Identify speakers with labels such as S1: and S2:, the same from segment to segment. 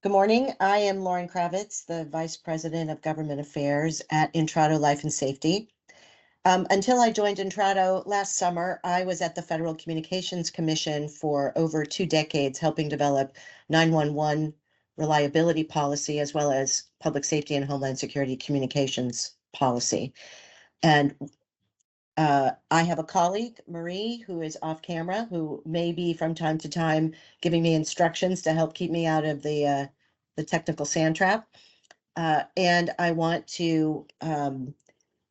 S1: Good morning. I am Lauren Kravitz, the Vice President of Government Affairs at Intrado Life and Safety. Until I joined Intrado last summer, I was at the Federal Communications Commission for over 2 decades, helping develop 911 reliability policy as well as public safety and homeland security communications policy. And I have a colleague, Marie, who is off camera, who may be from time to time giving me instructions to help keep me out of the technical sand trap. And I want to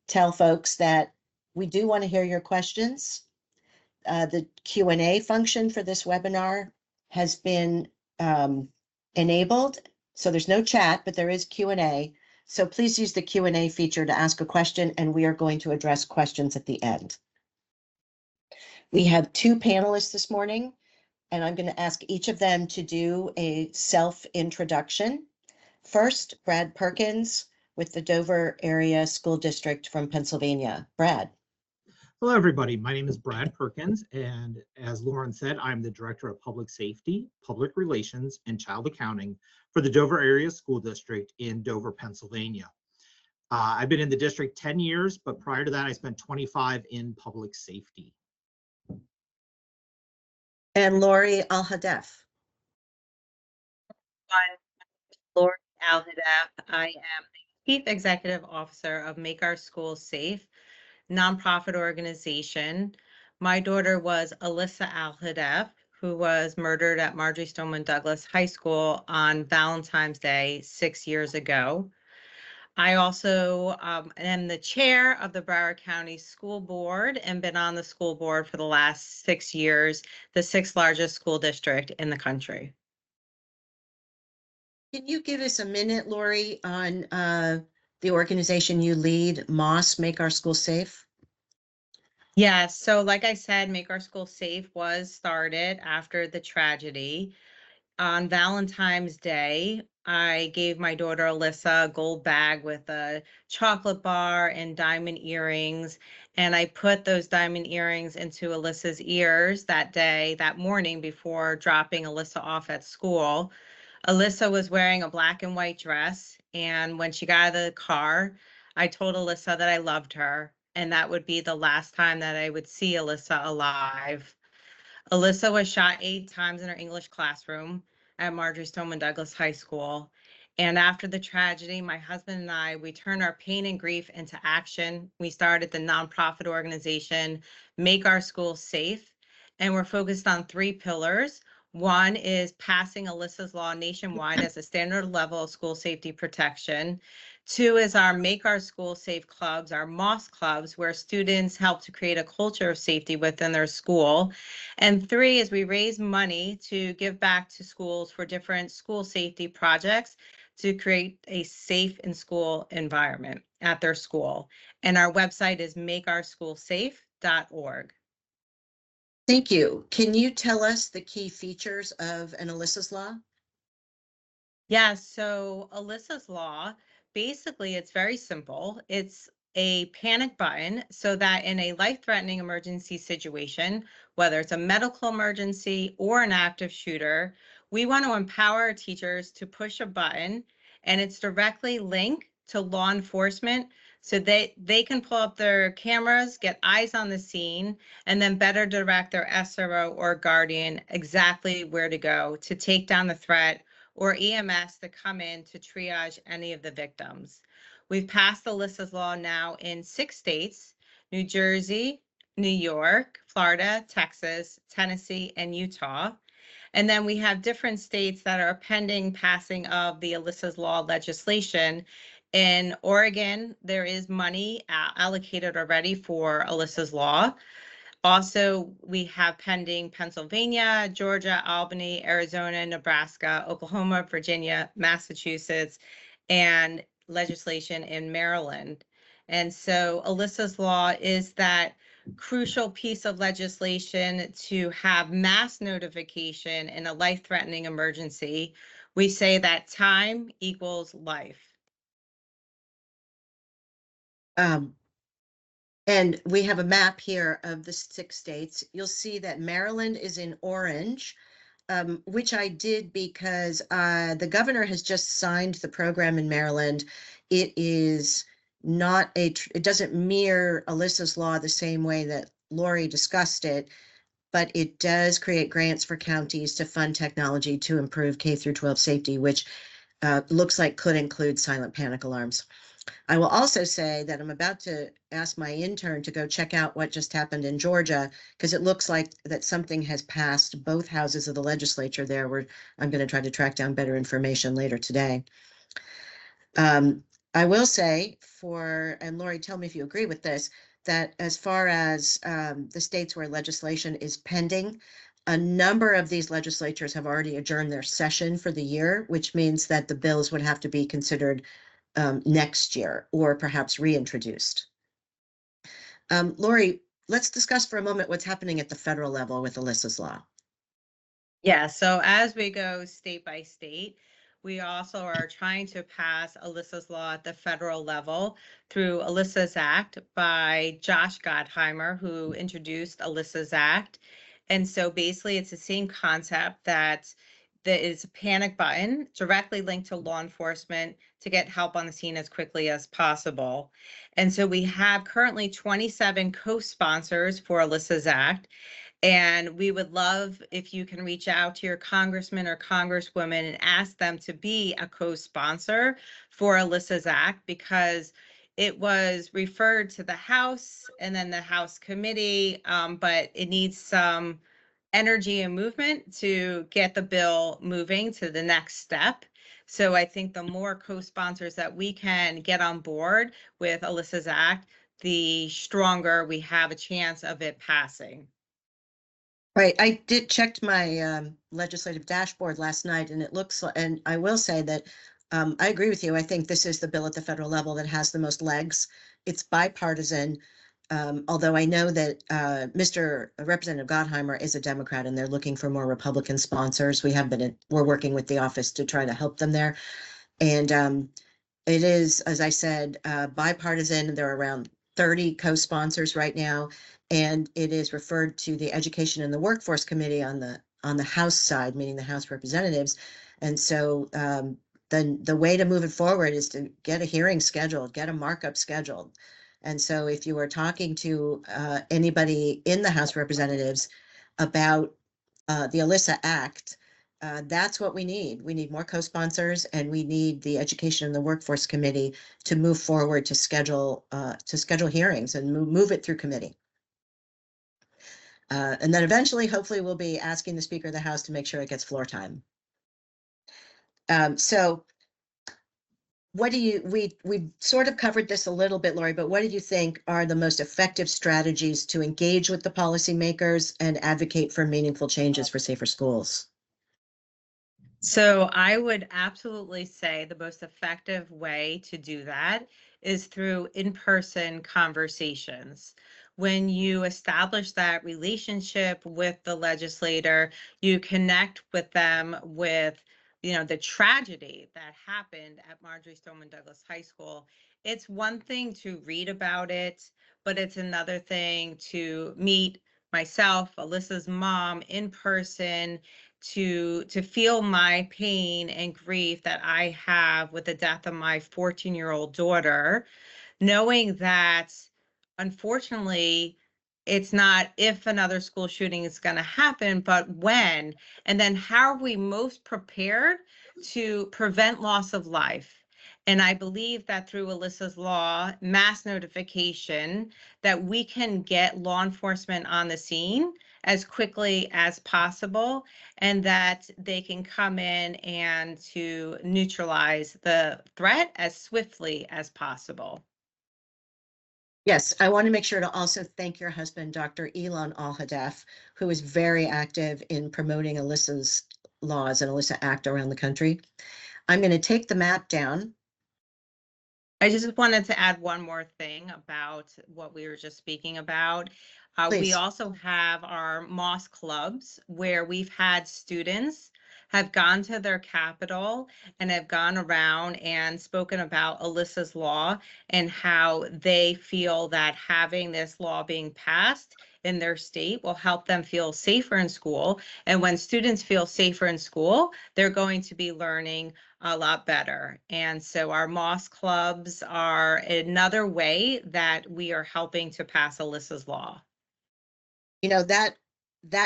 S1: tell folks that we do want to hear your questions. The Q&A function for this webinar has been enabled. So there's no chat, but there is Q&A. So please use the Q&A feature to ask a question, and we are going to address questions at the end. We have 2 panelists this morning, and I'm going to ask each of them to do a self-introduction. First, Brad Perkins with the Dover Area School District from Pennsylvania. Brad.
S2: Hello, everybody. My name is Brad Perkins, and as Lauren said, I'm the Director of Public Safety, Public Relations, and Child Accounting for the Dover Area School District in Dover, Pennsylvania. I've been in the district 10 years, but prior to that, I spent 25 in public safety.
S1: And Lori Alhadeff.
S3: Lori Alhadeff. I am the Chief Executive Officer of Make Our Schools Safe, nonprofit organization. My daughter was Alyssa Alhadeff, who was murdered at Marjory Stoneman Douglas High School on Valentine's Day 6 years ago. I also am the chair of the Broward County School Board and been on the school board for the last 6 years, the 6th largest school district in the country.
S1: Can you give us a minute, Lori, on the organization you lead, MOS, Make Our Schools Safe?
S3: Yes, so like I said, Make Our School Safe was started after the tragedy. On Valentine's Day, I gave my daughter Alyssa a gold bag with a chocolate bar and diamond earrings. And I put those diamond earrings into Alyssa's ears that morning before dropping Alyssa off at school. Alyssa was wearing a black and white dress. And when she got out of the car, I told Alyssa that I loved her and that would be the last time that I would see Alyssa alive. Alyssa was shot 8 times in her English classroom at Marjory Stoneman Douglas High School. And after the tragedy, my husband and I, we turned our pain and grief into action. We started the nonprofit organization, Make Our Schools Safe. And we're focused on 3 pillars. One is passing Alyssa's Law nationwide as a standard level of school safety protection. 2 is our Make Our Schools Safe clubs, our MOS clubs, where students help to create a culture of safety within their school. And 3 is we raise money to give back to schools for different school safety projects to create a safe in school environment at their school. And our website is makeourschoolsafe.org.
S1: Thank you. Can you tell us the key features of an Alyssa's Law?
S3: Yeah, so Alyssa's Law, basically it's very simple. It's a panic button so that in a life-threatening emergency situation, whether it's a medical emergency or an active shooter, we want to empower our teachers to push a button, and it's directly linked to law enforcement so they can pull up their cameras, get eyes on the scene, and then better direct their SRO or guardian exactly where to go to take down the threat, or EMS to come in to triage any of the victims. We've passed Alyssa's Law now in 6 states, New Jersey, New York, Florida, Texas, Tennessee, and Utah. And then we have different states that are pending passing of the Alyssa's Law legislation. In Oregon, there is money allocated already for Alyssa's Law. Also, we have pending Pennsylvania, Georgia, Albany, Arizona, Nebraska, Oklahoma, Virginia, Massachusetts, and legislation in Maryland. And so Alyssa's Law is that crucial piece of legislation to have mass notification in a life-threatening emergency. We say that time equals life.
S1: And we have a map here of the 6 states. You'll see that Maryland is in orange. which I did because the governor has just signed the program in Maryland. It is not it doesn't mirror Alyssa's law the same way that Lori discussed it, but it does create grants for counties to fund technology to improve K through 12 safety, which looks like could include silent panic alarms. I will also say that I'm about to ask my intern to go check out what just happened in Georgia, because it looks like that something has passed both houses of the legislature there, where I'm going to try to track down better information later today. I will say and Lori, tell me if you agree with this, that as far as the states where legislation is pending, a number of these legislatures have already adjourned their session for the year, which means that the bills would have to be considered next year or perhaps reintroduced. Lori, let's discuss for a moment what's happening at the federal level with Alyssa's law.
S3: Yeah, so as we go state by state, we also are trying to pass Alyssa's law at the federal level through Alyssa's Act by Josh Gottheimer, who introduced Alyssa's Act. And so basically it's the same concept that is a panic button directly linked to law enforcement to get help on the scene as quickly as possible. And so we have currently 27 co-sponsors for Alyssa's Act. And we would love if you can reach out to your congressman or congresswoman and ask them to be a co-sponsor for Alyssa's Act, because it was referred to the House and then the House committee, but it needs some energy and movement to get the bill moving to the next step. So I think the more co-sponsors that we can get on board with Alyssa's Act, the stronger we have a chance of it passing.
S1: Right, I did checked my legislative dashboard last night, and it looks, and I will say that I agree with you. I think this is the bill at the federal level that has the most legs. It's bipartisan, although I know that Mr. Representative Gottheimer is a Democrat, and they're looking for more Republican sponsors. We're working with the office to try to help them there, and it is, as I said, bipartisan. There are around 30 co-sponsors right now, and it is referred to the Education and the Workforce Committee on the House side, meaning the House representatives. And so the way to move it forward is to get a hearing scheduled, get a markup scheduled. And so if you are talking to anybody in the House representatives about the Alyssa Act, that's what we need. We need more co-sponsors, and we need the Education and the Workforce Committee to move forward to schedule hearings and move it through committee. And then eventually, hopefully, we'll be asking the Speaker of the House to make sure it gets floor time. So what do you, we sort of covered this a little bit, Lori, but what do you think are the most effective strategies to engage with the policymakers and advocate for meaningful changes for safer schools?
S3: So I would absolutely say the most effective way to do that is through in-person conversations. When you establish that relationship with the legislator, you connect with them with, the tragedy that happened at Marjory Stoneman Douglas High School. It's one thing to read about it, but it's another thing to meet myself, Alyssa's mom, in person, to feel my pain and grief that I have with the death of my 14-year-old daughter, knowing that unfortunately it's not if another school shooting is going to happen, but when, and then how are we most prepared to prevent loss of life. And I believe that through Alyssa's law, mass notification, that we can get law enforcement on the scene as quickly as possible, and that they can come in and to neutralize the threat as swiftly as possible.
S1: Yes, I want to make sure to also thank your husband, Dr. Lori Alhadeff, who is very active in promoting Alyssa's laws and Alyssa Act around the country. I'm going to take the map down.
S3: I just wanted to add one more thing about what we were just speaking about. We
S1: Please.
S3: also have our MOS clubs where we've had students have gone to their capital and have gone around and spoken about Alyssa's law and how they feel that having this law being passed in their state will help them feel safer in school. And when students feel safer in school, they're going to be learning a lot better. And so our MOS clubs are another way that we are helping to pass Alyssa's law.
S1: You know, that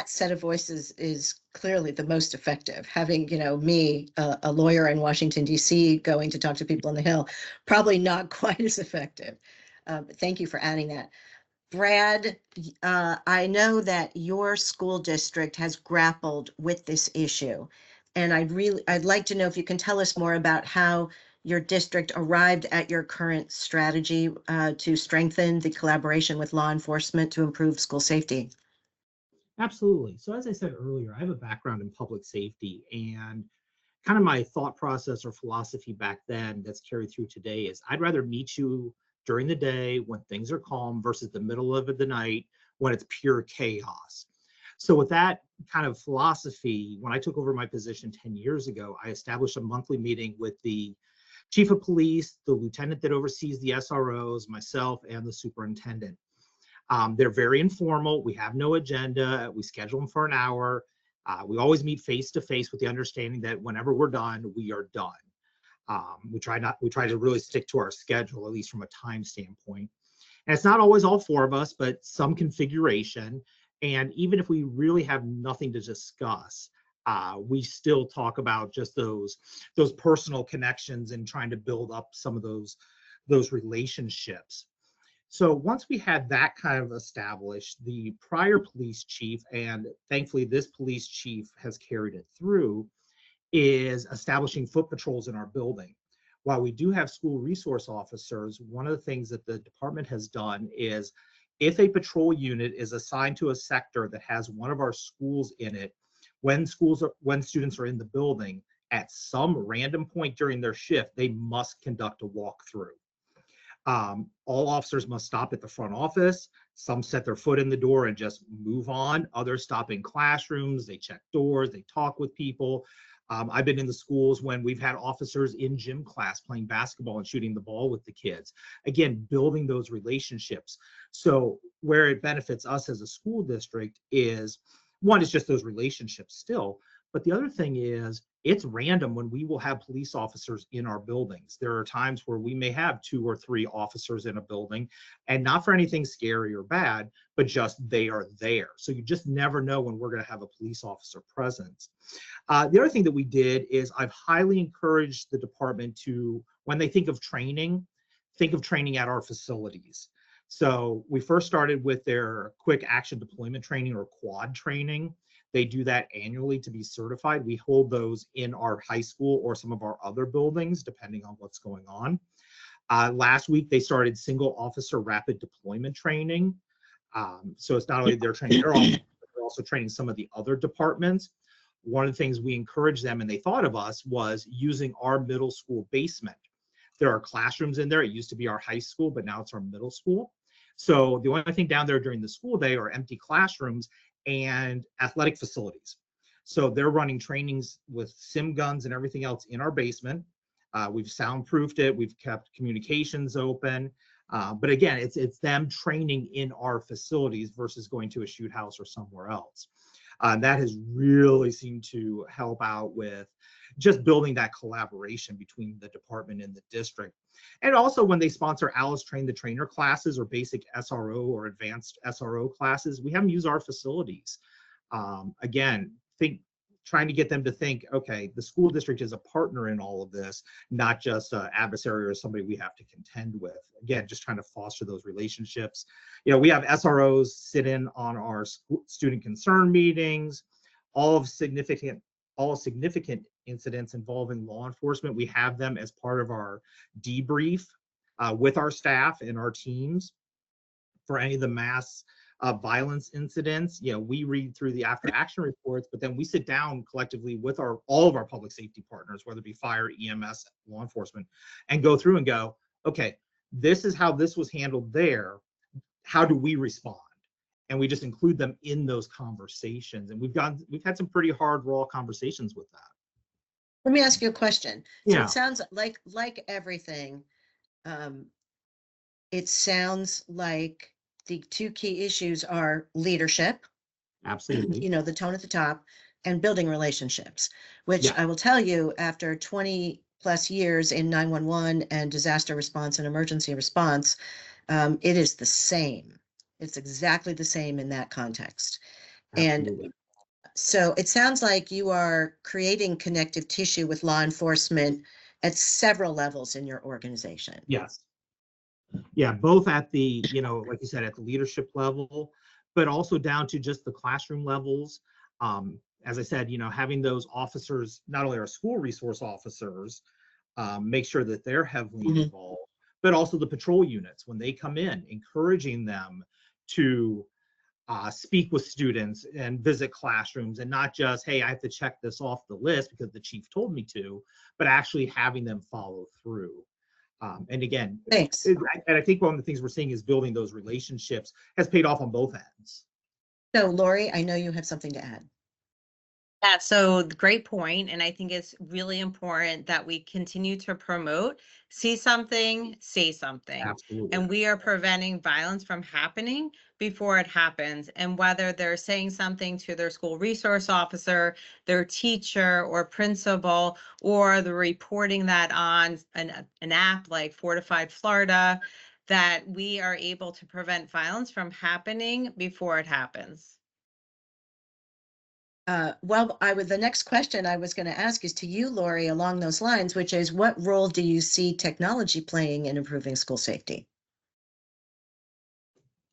S1: set of voices is clearly the most effective. Having, me, a lawyer in Washington, D.C., going to talk to people on the Hill, probably not quite as effective. But thank you for adding that. Brad, I know that your school district has grappled with this issue, and I'd like to know if you can tell us more about how your district arrived at your current strategy to strengthen the collaboration with law enforcement to improve school safety.
S2: Absolutely. So as I said earlier, I have a background in public safety, and kind of my thought process or philosophy back then that's carried through today is I'd rather meet you during the day when things are calm versus the middle of the night when it's pure chaos. So with that kind of philosophy, when I took over my position 10 years ago, I established a monthly meeting with the chief of police, the lieutenant that oversees the SROs, myself, and the superintendent. They're very informal. We have no agenda. We schedule them for an hour. We always meet face to face with the understanding that whenever we're done, we are done. We try to really stick to our schedule, at least from a time standpoint. And it's not always all four of us, but some configuration. And even if we really have nothing to discuss, we still talk about just those personal connections and trying to build up some of those relationships. So once we had that kind of established, the prior police chief, and thankfully this police chief has carried it through, is establishing foot patrols in our building. While we do have school resource officers, one of the things that the department has done is if a patrol unit is assigned to a sector that has one of our schools in it, when students are in the building, at some random point during their shift, they must conduct a walkthrough. All officers must stop at the front office. Some set their foot in the door and just move on. Others stop in classrooms. They check doors. They talk with people. I've been in the schools when we've had officers in gym class playing basketball and shooting the ball with the kids. Again, building those relationships. So where it benefits us as a school district is, one, is just those relationships still. But the other thing is, it's random when we will have police officers in our buildings. There are times where we may have 2 or 3 officers in a building, and not for anything scary or bad, but just they are there. So you just never know when we're going to have a police officer presence. The other thing that we did is I've highly encouraged the department to, when they think of training at our facilities. So we first started with their quick action deployment training, or quad training. They do that annually to be certified. We hold those in our high school or some of our other buildings, depending on what's going on. Last week, they started single officer rapid deployment training. So it's not only they're training their officers, but they're also training some of the other departments. One of the things we encouraged them, and they thought of us, was using our middle school basement. There are classrooms in there. It used to be our high school, but now it's our middle school. So the only thing down there during the school day are empty classrooms and athletic facilities. So they're running trainings with sim guns and everything else in our basement. We've soundproofed it. We've kept communications open. But again, it's them training in our facilities versus going to a shoot house or somewhere else. That has really seemed to help out with just building that collaboration between the department and the district. And also when they sponsor Alice Train the Trainer classes or basic SRO or advanced SRO classes, we have them use our facilities. Again, trying to get them to think, okay, the school district is a partner in all of this, not just an adversary or somebody we have to contend with. Again, just trying to foster those relationships. You know, we have SROs sit in on our student concern meetings, all significant incidents involving law enforcement. We have them as part of our debrief with our staff and our teams for any of the mass violence incidents. You know, we read through the after action reports, but then we sit down collectively with all of our public safety partners, whether it be fire, EMS, law enforcement, and go through and go, okay, this is how this was handled there. How do we respond? and we just include them in those conversations. And we've had some pretty hard, raw conversations with that.
S1: Let me ask you a question. So
S2: Yeah.
S1: it sounds like everything, it sounds like the two key issues are leadership,
S2: Absolutely.
S1: the tone at the top, and building relationships, which
S2: Yeah.
S1: I will tell you, after 20 plus years in 911 and disaster response and emergency response, it is the same. It's exactly the same in that context.
S2: Absolutely.
S1: And so it sounds like you are creating connective tissue with law enforcement at several levels in your organization.
S2: Yes. Yeah, both at the, like you said, at the leadership level, but also down to just the classroom levels. As I said, having those officers, not only our school resource officers, make sure that they're heavily involved, but also the patrol units when they come in, encouraging them to speak with students and visit classrooms, and not just, hey, I have to check this off the list because the chief told me to, but actually having them follow through. And again,
S1: Thanks.
S2: and I think one of the things we're seeing is building those relationships has paid off on both ends.
S1: So Lori, I know you have something to add.
S3: Yeah, so great point. And I think it's really important that we continue to promote, see something, say something.
S2: Absolutely.
S3: And we are preventing violence from happening before it happens. And whether they're saying something to their school resource officer, their teacher or principal, or they're reporting that on an app like Fortified Florida, that we are able to prevent violence from happening before it happens.
S1: The next question I was going to ask is to you, Lori, along those lines, which is, what role do you see technology playing in improving school safety?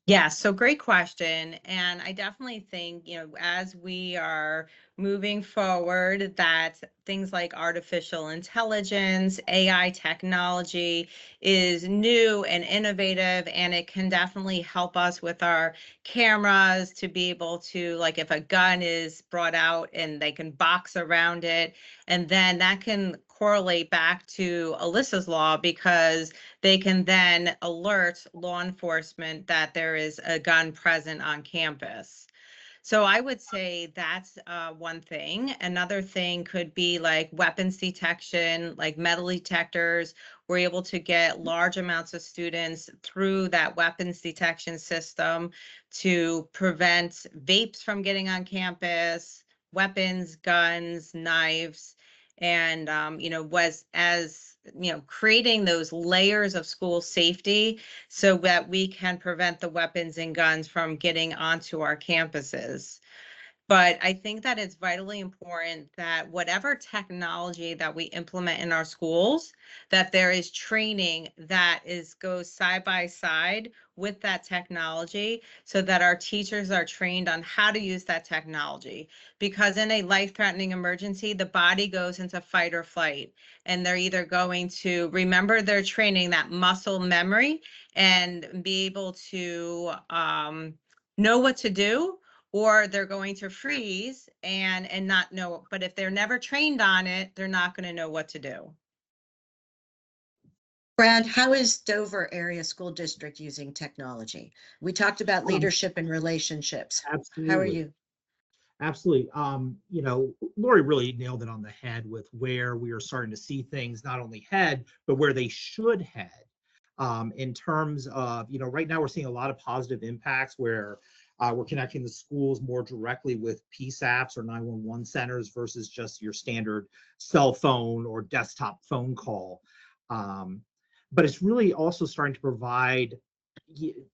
S3: Yeah, so great question. And I definitely think, as we are moving forward, that things like artificial intelligence, AI technology is new and innovative, and it can definitely help us with our cameras to be able to, like, if a gun is brought out and they can box around it, and then that can correlate back to Alyssa's law, because they can then alert law enforcement that there is a gun present on campus. So I would say that's one thing. Another thing could be like weapons detection, like metal detectors. We're able to get large amounts of students through that weapons detection system to prevent vapes from getting on campus, weapons, guns, knives. And, creating those layers of school safety so that we can prevent the weapons and guns from getting onto our campuses. But I think that it's vitally important that whatever technology that we implement in our schools, that there is training that goes side by side with that technology, so that our teachers are trained on how to use that technology. Because in a life-threatening emergency, the body goes into fight or flight, and they're either going to remember their training, that muscle memory, and be able to know what to do, or they're going to freeze and not know. But if they're never trained on it, they're not going to know what to do.
S1: Brad, how is Dover Area School District using technology? We talked about leadership and relationships.
S2: Absolutely.
S1: How are you?
S2: Absolutely. Lori really nailed it on the head with where we are starting to see things not only head, but where they should head. In terms of, right now we're seeing a lot of positive impacts where we're connecting the schools more directly with PSAPs or 911 centers versus just your standard cell phone or desktop phone call. But it's really also starting to provide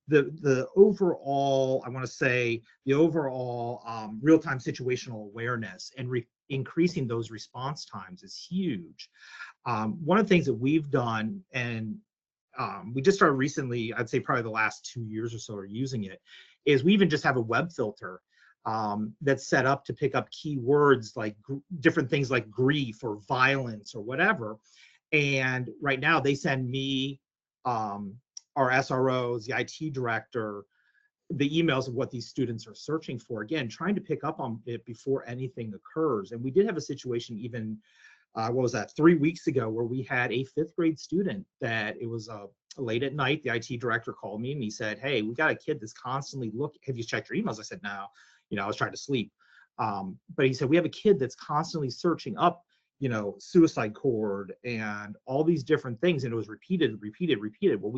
S2: the overall, I want to say, the overall real-time situational awareness, and increasing those response times is huge. One of the things that we've done, and we just started recently, I'd say probably the last 2 years or so are using it, is we even just have a web filter that's set up to pick up keywords like different things like grief or violence or whatever. And right now they send me, our SROs, the IT director, the emails of what these students are searching for, again, trying to pick up on it before anything occurs. And we did have a situation even, 3 weeks ago, where we had a 5th grade student that it was late at night, the IT director called me and he said, "Hey, we got a kid that's constantly looking. Have you checked your emails?" I said, "No, I was trying to sleep." But he said, "We have a kid that's constantly searching up, suicide cord and all these different things." And it was repeated. Well,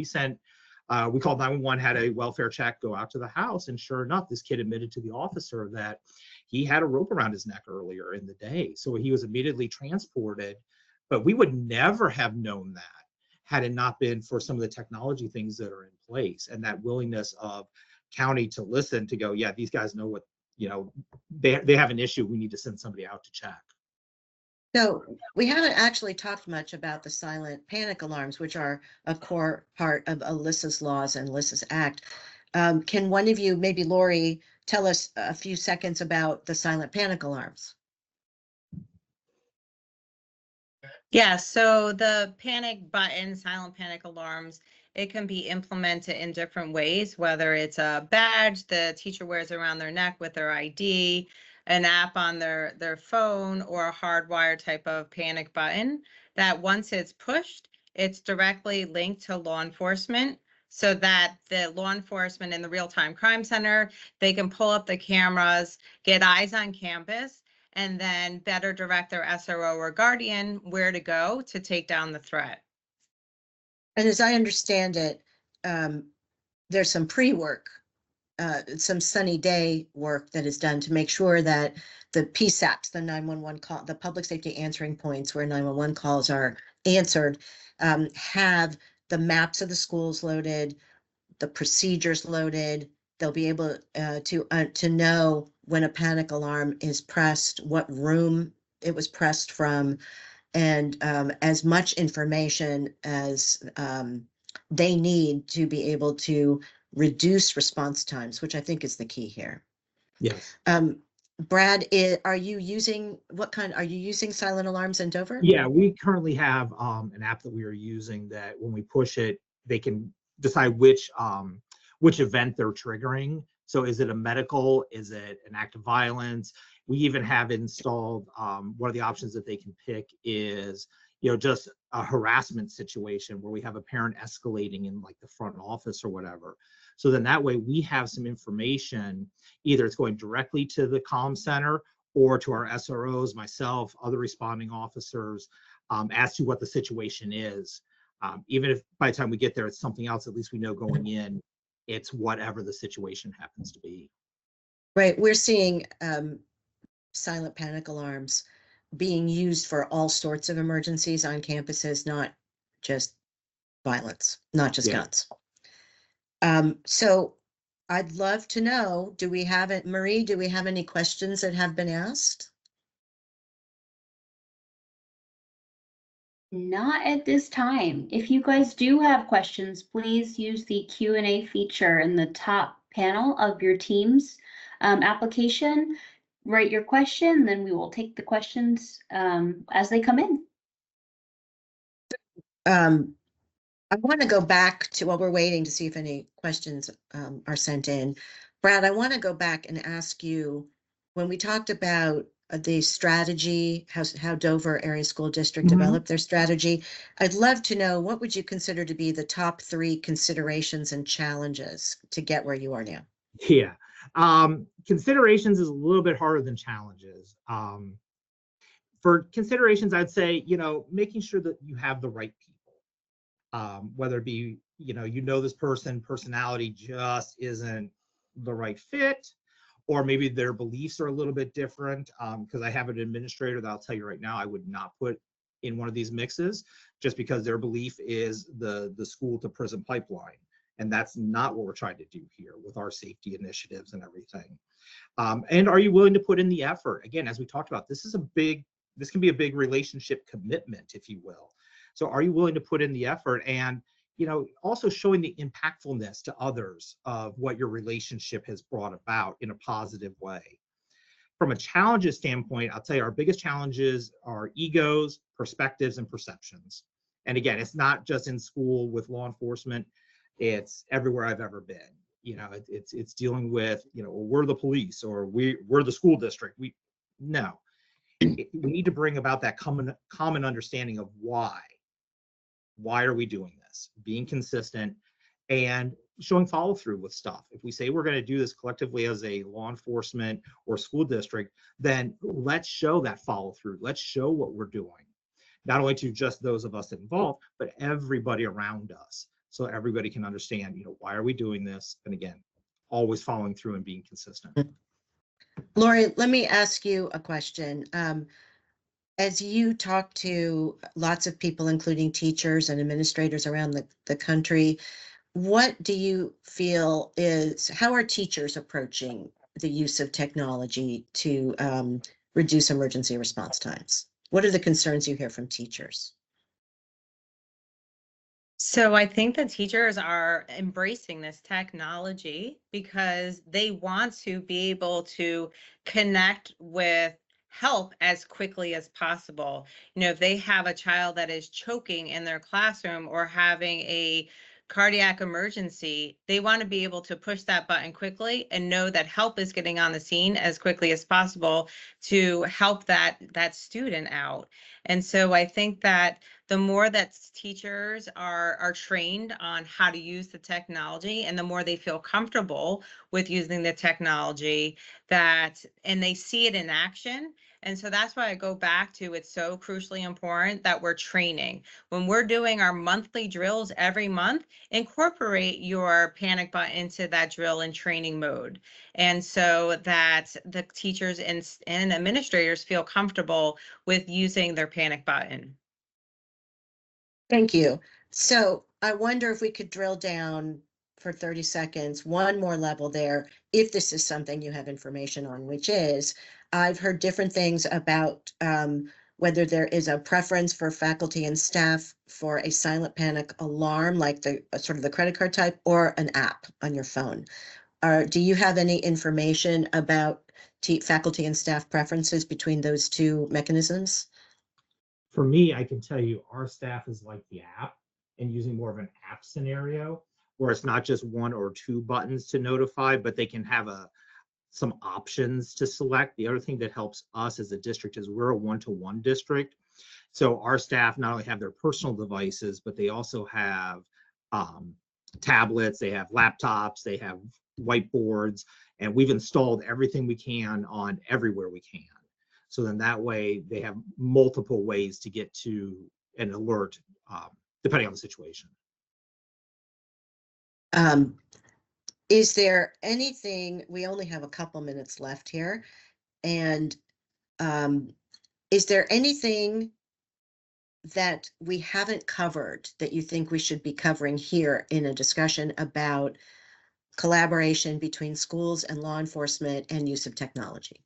S2: we called 911, had a welfare check go out to the house. And sure enough, this kid admitted to the officer that he had a rope around his neck earlier in the day. So he was immediately transported. But we would never have known that had it not been for some of the technology things that are in place and that willingness of county to listen, to go, yeah, these guys know what, they have an issue. We need to send somebody out to check.
S1: So we haven't actually talked much about the silent panic alarms, which are a core part of Alyssa's laws and Alyssa's act. Can one of you, maybe Lori, tell us a few seconds about the silent panic alarms?
S3: Yeah, so the panic button, silent panic alarms, it can be implemented in different ways, whether it's a badge the teacher wears around their neck with their ID, an app on their phone, or a hardwire type of panic button that once it's pushed, it's directly linked to law enforcement so that the law enforcement in the real-time crime center, they can pull up the cameras, get eyes on campus, and then better direct their SRO or guardian where to go to take down the threat.
S1: And as I understand it, there's some pre-work, some sunny day work that is done to make sure that the PSAPs, the 911 call, the public safety answering points where 911 calls are answered, have the maps of the schools loaded, the procedures loaded. They'll be able to know when a panic alarm is pressed, what room it was pressed from, and as much information as they need to be able to reduce response times, which I think is the key here.
S2: Yes.
S1: Brad, are you using silent alarms in Dover?
S2: Yeah, we currently have an app that we are using that when we push it, they can decide which event they're triggering. So is it a medical? Is it an act of violence? We even have installed, one of the options that they can pick is, just a harassment situation where we have a parent escalating in like the front office or whatever. So then that way we have some information, either it's going directly to the comm center or to our SROs, myself, other responding officers, as to what the situation is. Even if by the time we get there, it's something else, at least we know going in, it's whatever the situation happens to be.
S1: Right. We're seeing silent panic alarms being used for all sorts of emergencies on campuses, not just violence, not just guns. So I'd love to know, Marie, do we have any questions that have been asked?
S4: Not at this time. If you guys do have questions, please use the Q&A feature in the top panel of your Teams application. Write your question, then we will take the questions as they come in.
S1: I want to go back to while we're waiting to see if any questions are sent in. Brad, I want to go back and ask you, when we talked about the strategy, how Dover Area School District developed their strategy, I'd love to know, what would you consider to be the top 3 considerations and challenges to get where you are now?
S2: Yeah. Considerations is a little bit harder than challenges. For considerations, I'd say, making sure that you have the right people, whether it be, this personality just isn't the right fit, or maybe their beliefs are a little bit different. Because I have an administrator that I'll tell you right now, I would not put in one of these mixes just because their belief is the school to prison pipeline. And that's not what we're trying to do here with our safety initiatives and everything. And are you willing to put in the effort? Again, as we talked about, this can be a big relationship commitment, if you will. So are you willing to put in the effort, and also showing the impactfulness to others of what your relationship has brought about in a positive way. From a challenges standpoint, I'll tell you, our biggest challenges are egos, perspectives, and perceptions. And again, it's not just in school with law enforcement, it's everywhere I've ever been. It's dealing with, we're the police, or we're the school district. We need to bring about that common understanding of why are we doing this? this, being consistent, and showing follow through with stuff. If we say we're going to do this collectively as a law enforcement or school district, then let's show that follow through. Let's show what we're doing, not only to just those of us involved, but everybody around us, so everybody can understand, why are we doing this? And again, always following through and being consistent.
S1: Lori, let me ask you a question. As you talk to lots of people, including teachers and administrators around the country, what do you feel how are teachers approaching the use of technology to reduce emergency response times? What are the concerns you hear from teachers?
S3: So I think the teachers are embracing this technology because they want to be able to connect with help as quickly as possible. If they have a child that is choking in their classroom or having a cardiac emergency, they want to be able to push that button quickly and know that help is getting on the scene as quickly as possible to help that student out. And so I think that the more that teachers are trained on how to use the technology, and the more they feel comfortable with using the technology, and they see it in action. And so that's why I go back to, it's so crucially important that we're training. When we're doing our monthly drills every month, incorporate your panic button into that drill and training mode. And so that the teachers and administrators feel comfortable with using their panic button.
S1: Thank you. So I wonder if we could drill down for 30 seconds, one more level there, if this is something you have information on, which is, I've heard different things about whether there is a preference for faculty and staff for a silent panic alarm, like the sort of the credit card type, or an app on your phone. Do you have any information about faculty and staff preferences between those two mechanisms?
S2: For me, I can tell you our staff is like the app and using more of an app scenario where it's not just one or two buttons to notify, but they can have some options to select. The other thing that helps us as a district is we're a one-to-one district. So our staff not only have their personal devices, but they also have tablets, they have laptops, they have whiteboards, and we've installed everything we can on everywhere we can. So then that way they have multiple ways to get to an alert, depending on the situation.
S1: Is there anything, we only have a couple minutes left here, and is there anything that we haven't covered that you think we should be covering here in a discussion about collaboration between schools and law enforcement and use of technology?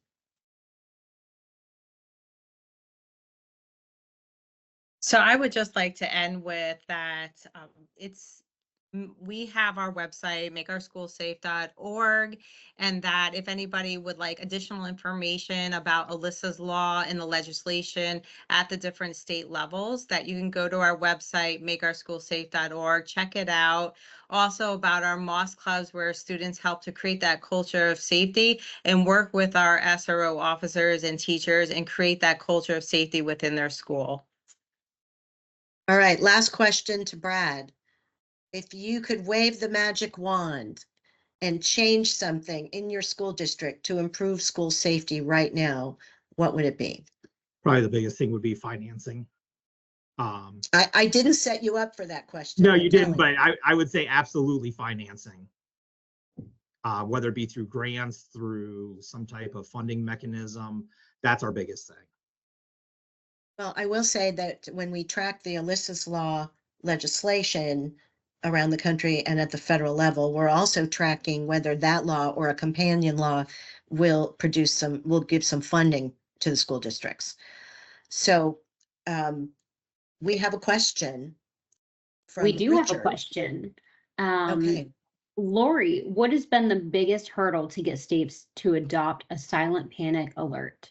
S3: So I would just like to end with that. We have our website, makeourschoolsafe.org, and that if anybody would like additional information about Alyssa's law and the legislation at the different state levels, that you can go to our website, makeourschoolsafe.org, check it out. Also about our MOS clubs, where students help to create that culture of safety and work with our SRO officers and teachers and create that culture of safety within their school.
S1: All right, last question to Brad. If you could wave the magic wand and change something in your school district to improve school safety right now, what would it be?
S2: Probably the biggest thing would be financing.
S1: I didn't set you up for that question.
S2: No, you didn't, but I would say absolutely financing. Whether it be through grants, through some type of funding mechanism, that's our biggest thing.
S1: Well, I will say that when we track the Alyssa's law legislation around the country and at the federal level, we're also tracking whether that law or a companion law will give some funding to the school districts. So we have a question from
S4: We do
S1: Richard.
S4: have a question.
S1: Okay.
S4: Lori, what has been the biggest hurdle to get states to adopt a silent panic alert?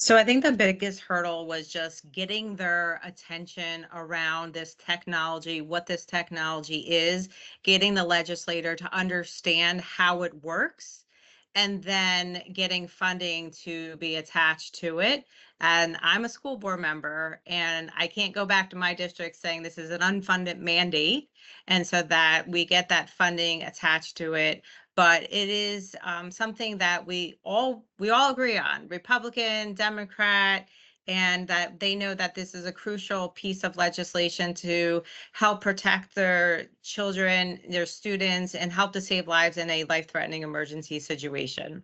S3: So I think the biggest hurdle was just getting their attention around this technology, what this technology is, getting the legislator to understand how it works, and then getting funding to be attached to it. And I'm a school board member, and I can't go back to my district saying this is an unfunded mandate. And so that we get that funding attached to it. But it is something that we all agree on, Republican, Democrat, and that they know that this is a crucial piece of legislation to help protect their children, their students, and help to save lives in a life-threatening emergency situation.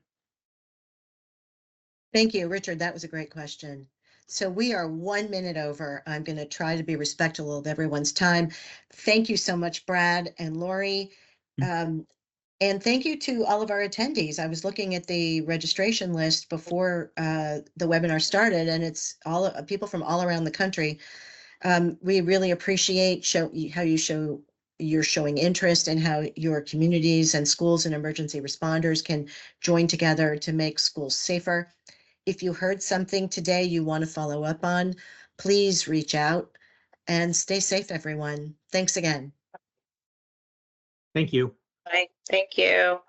S1: Thank you, Richard. That was a great question. So we are 1 minute over. I'm going to try to be respectful of everyone's time. Thank you so much, Brad and Lori. And thank you to all of our attendees. I was looking at the registration list before the webinar started, and it's all people from all around the country. We really appreciate how you're showing interest and how your communities and schools and emergency responders can join together to make schools safer. If you heard something today you want to follow up on, please reach out and stay safe, everyone. Thanks again.
S2: Thank you.
S3: Thank you.